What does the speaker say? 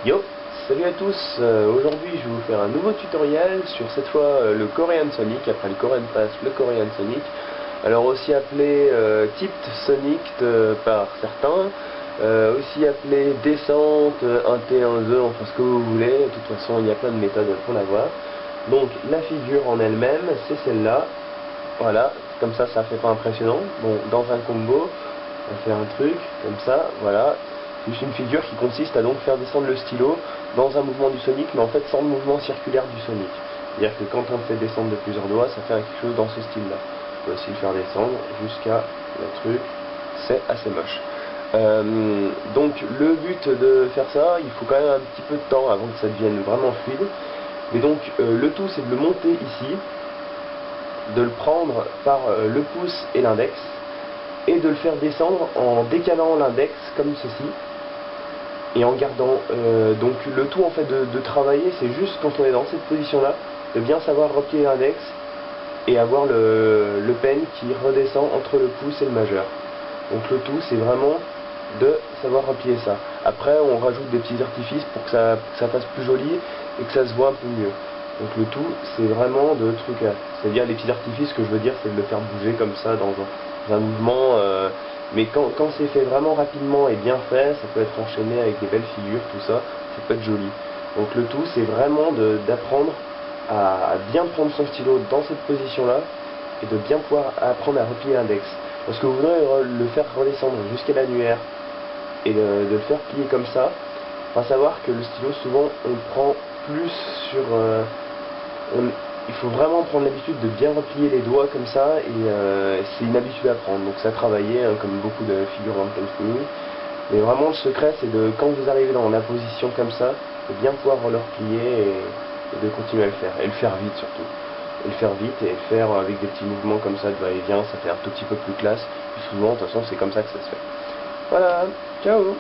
Yo, salut à tous, aujourd'hui je vais vous faire un nouveau tutoriel sur cette fois le Korean Sonic, après le Korean Pass, le Korean Sonic, alors aussi appelé Tipped Sonic par certains, aussi appelé descente, 1T, 1-2, enfin ce que vous voulez, de toute façon il y a plein de méthodes pour l'avoir. Donc la figure en elle-même, c'est celle-là, voilà, comme ça fait pas impressionnant. Bon, dans un combo, on va faire un truc comme ça, voilà. Juste une figure qui consiste à donc faire descendre le stylo dans un mouvement du Sonic, mais en fait sans le mouvement circulaire du Sonic. C'est-à-dire que quand on le fait descendre de plusieurs doigts, ça fait quelque chose dans ce style-là. On peut aussi le faire descendre jusqu'à le truc, c'est assez moche. Donc le but de faire ça, il faut quand même un petit peu de temps avant que ça devienne vraiment fluide. Mais donc le tout c'est de le monter ici, de le prendre par le pouce et l'index, et de le faire descendre en décalant l'index comme ceci, et en gardant donc le tout en fait de travailler, c'est juste quand on est dans cette position là, de bien savoir replier l'index et avoir le pen qui redescend entre le pouce et le majeur. Donc le tout c'est vraiment de savoir replier ça. Après on rajoute des petits artifices pour que ça fasse plus joli et que ça se voit un peu mieux. Donc le tout c'est vraiment de trucs, c'est-à-dire les petits artifices, que je veux dire c'est de le faire bouger comme ça dans un mouvement, mais quand c'est fait vraiment rapidement et bien fait, ça peut être enchaîné avec des belles figures, tout ça, ça peut être joli. Donc le tout c'est vraiment d'apprendre à bien prendre son stylo dans cette position là et de bien pouvoir apprendre à replier l'index. Parce que vous voudrez le faire redescendre jusqu'à l'annulaire et de le faire plier comme ça, il faut savoir que le stylo souvent on prend plus sur... il faut vraiment prendre l'habitude de bien replier les doigts comme ça, et c'est une habitude à prendre, donc ça a travaillé, hein, comme beaucoup de figures dans le Kenfu. Mais vraiment le secret c'est de, quand vous arrivez dans la position comme ça, de bien pouvoir le replier et de continuer à le faire, et le faire vite surtout. Et le faire vite et le faire avec des petits mouvements comme ça de va-et-vient, ça fait un tout petit peu plus classe, et souvent de toute façon c'est comme ça que ça se fait. Voilà, ciao.